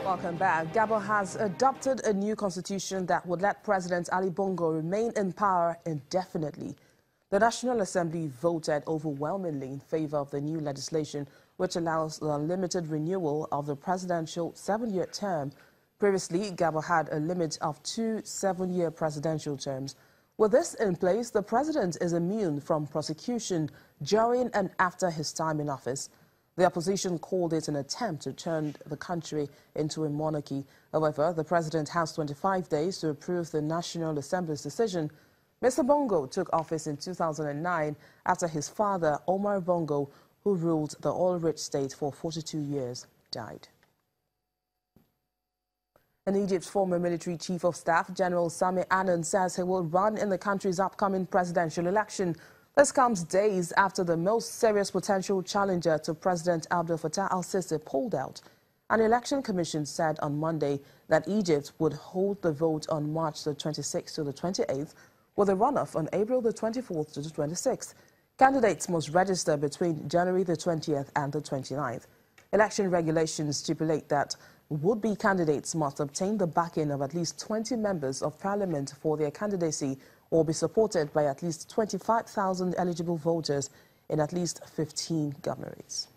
Welcome back. Gabon has adopted a new constitution that would let President Ali Bongo remain in power indefinitely. The National Assembly voted overwhelmingly in favor of the new legislation, which allows the unlimited renewal of the presidential 7-year term. Previously, Gabon had a limit of 2 7-year presidential terms. With this in place, the president is immune from prosecution during and after his time in office. The opposition called it an attempt to turn the country into a monarchy. However, the president has 25 days to approve the National Assembly's decision. Mr. Bongo took office in 2009 after his father, Omar Bongo, who ruled the oil-rich state for 42 years, died. And Egypt's former military chief of staff, General Sami Anan, says he will run in the country's upcoming presidential election. This comes days after the most serious potential challenger to President Abdel Fattah al-Sisi pulled out. An election commission said on Monday that Egypt would hold the vote on March the 26th to the 28th, with a runoff on April the 24th to the 26th. Candidates must register between January the 20th and the 29th. Election regulations stipulate that would-be candidates must obtain the backing of at least 20 members of parliament for their candidacy or be supported by at least 25,000 eligible voters in at least 15 governorates.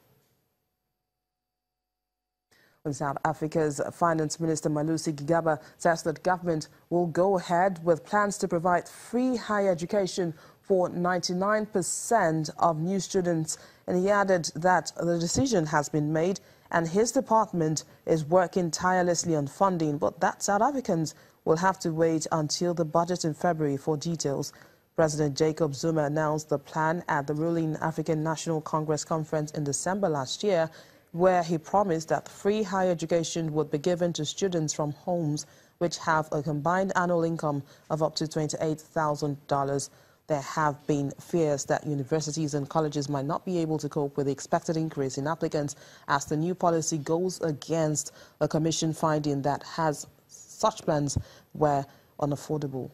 In South Africa's Finance Minister Malusi Gigaba says that government will go ahead with plans to provide free higher education for 99% of new students, and he added that the decision has been made and his department is working tirelessly on funding, but that South Africans will have to wait until the budget in February for details. President Jacob Zuma announced the plan at the ruling African National Congress conference in December last year, where he promised that free higher education would be given to students from homes which have a combined annual income of up to $28,000. There have been fears that universities and colleges might not be able to cope with the expected increase in applicants, as the new policy goes against a commission finding that has such plans were unaffordable.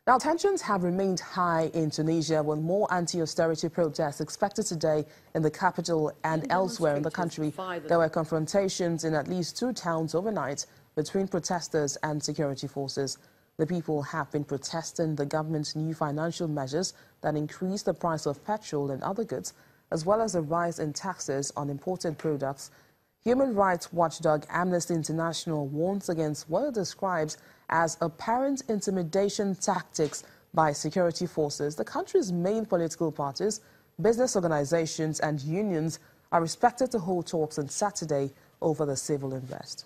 Now, tensions have remained high in Tunisia, with more anti-austerity protests expected today in the capital and elsewhere in the country. There were confrontations in at least 2 towns overnight between protesters and security forces. The people have been protesting the government's new financial measures that increase the price of petrol and other goods, as well as a rise in taxes on imported products. Human rights watchdog Amnesty International warns against what it describes as apparent intimidation tactics by security forces. The country's main political parties, business organizations and unions are expected to hold talks on Saturday over the civil unrest.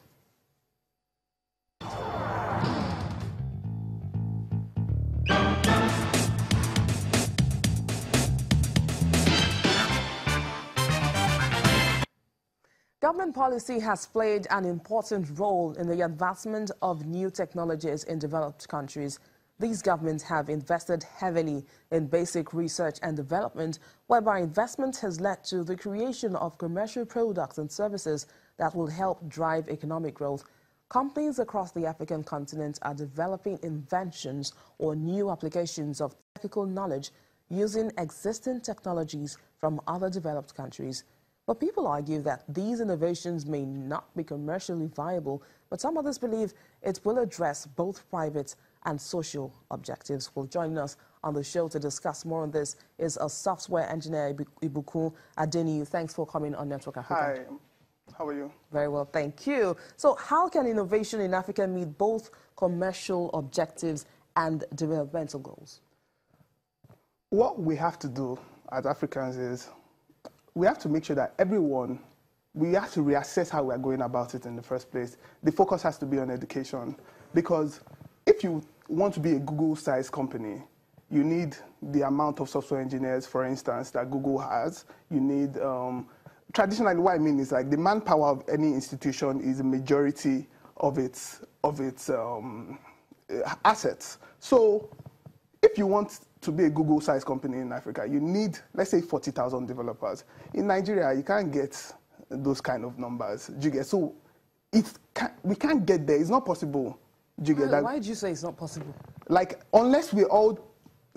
Government policy has played an important role in the advancement of new technologies in developed countries. These governments have invested heavily in basic research and development, whereby investment has led to the creation of commercial products and services that will help drive economic growth. Companies across the African continent are developing inventions or new applications of technical knowledge using existing technologies from other developed countries. But people argue that these innovations may not be commercially viable, but some others believe it will address both private and social objectives. Well, joining us on the show to discuss more on this is a software engineer, Ibukun Adeniyi. Thanks for coming on Network Africa. Hi, how are you? Very well, thank you. So how can innovation in Africa meet both commercial objectives and developmental goals? What we have to do as Africans is we have to make sure that we have to reassess how we are going about it in the first place. The focus has to be on education, because if you want to be a Google-sized company, you need the amount of software engineers, for instance, that Google has. You need, traditionally what I mean is like the manpower of any institution is a majority of its assets. So if you want to be a Google-sized company in Africa, you need, let's say, 40,000 developers. In Nigeria, you can't get those kind of numbers. So we can't get there. It's not possible. Why did you say it's not possible? Like, unless we all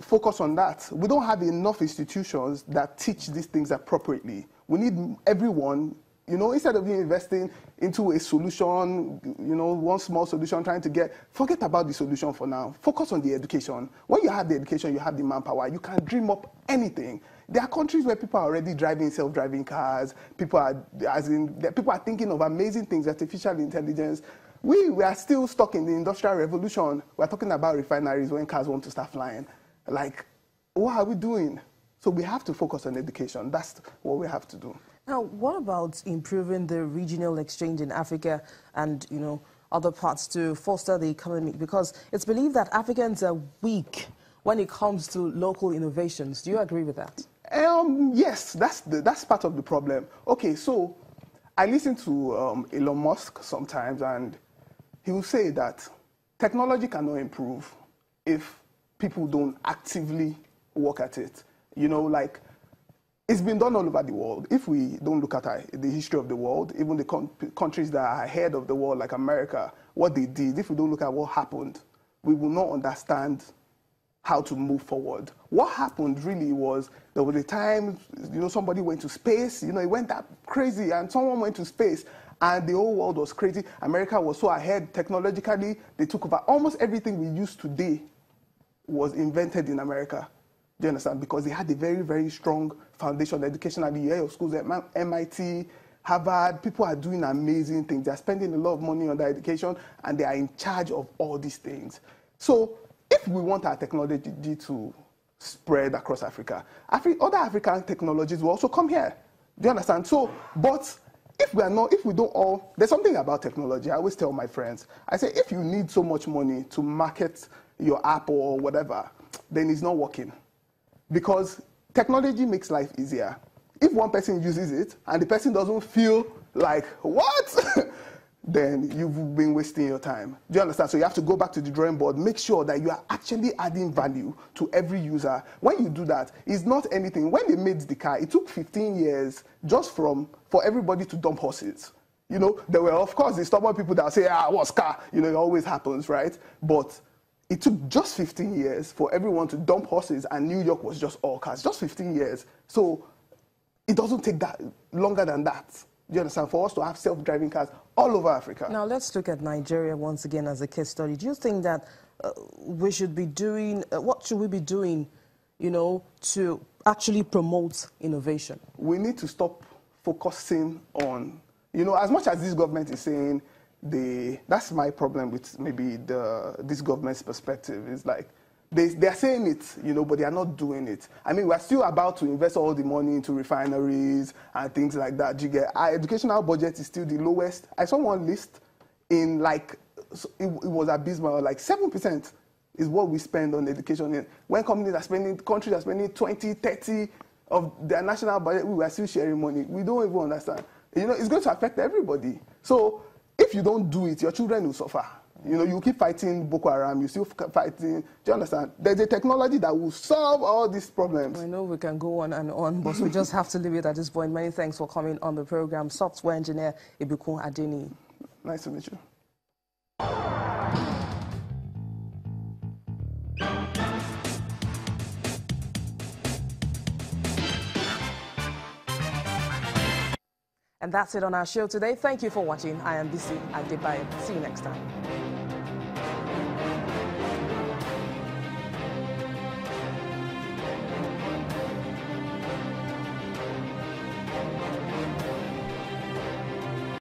focus on that, we don't have enough institutions that teach these things appropriately. We need everyone You know, instead of you investing into a solution, you know, one small solution trying to forget about the solution for now. Focus on the education. When you have the education, you have the manpower. You can dream up anything. There are countries where people are already driving self-driving cars. People are thinking of amazing things, artificial intelligence. We are still stuck in the Industrial Revolution. We're talking about refineries when cars want to start flying. Like, what are we doing? So we have to focus on education. That's what we have to do. Now, what about improving the regional exchange in Africa and, you know, other parts to foster the economy? Because it's believed that Africans are weak when it comes to local innovations. Do you agree with that? Yes, that's part of the problem. Okay, so I listen to Elon Musk sometimes, and he will say that technology cannot improve if people don't actively work at it. You know, like, it's been done all over the world. If we don't look at the history of the world, even the countries that are ahead of the world, like America, what they did, if we don't look at what happened, we will not understand how to move forward. What happened really was, there was a time, you know, somebody went to space, you know, it went that crazy, and someone went to space, and the whole world was crazy. America was so ahead technologically, they took over. Almost everything we use today was invented in America. Do you understand? Because they had a very, very strong foundation educationally. You hear your schools at MIT, Harvard, people are doing amazing things. They're spending a lot of money on their education, and they are in charge of all these things. So if we want our technology to spread across Africa, other African technologies will also come here. Do you understand? So, but if we don't all, there's something about technology. I always tell my friends, I say, if you need so much money to market your app or whatever, then it's not working. Because technology makes life easier. If one person uses it and the person doesn't feel like, what? Then you've been wasting your time. Do you understand? So you have to go back to the drawing board, make sure that you are actually adding value to every user. When you do that, it's not anything. When they made the car, it took 15 years just for everybody to dump horses. You know, there were, of course, the stubborn people that say, what's car? You know, it always happens, right? But it took just 15 years for everyone to dump horses, and New York was just all cars. Just 15 years. So it doesn't take that longer than that. Do you understand? For us to have self-driving cars all over Africa. Now, let's look at Nigeria once again as a case study. Do you think that we should be doing, what should we be doing, you know, to actually promote innovation? We need to stop focusing on, you know, as much as this government is saying, that's my problem with maybe this government's perspective, is like, they are saying it, you know, but they are not doing it. I mean, we're still about to invest all the money into refineries and things like that. You get, our educational budget is still the lowest. I saw one list in, like, it was abysmal, like 7% is what we spend on education. When countries are spending 20, 30 of their national budget, we are still sharing money. We don't even understand. You know, it's going to affect everybody. So if you don't do it, your children will suffer. You know, you keep fighting Boko Haram, you still fighting. Do you understand? There's a technology that will solve all these problems. I know we can go on and on, but we just have to leave it at this point. Many thanks for coming on the program. Software engineer Ibukun Adeni. Nice to meet you. And that's it on our show today. Thank you for watching. I am Bisi Adebayo. See you next time.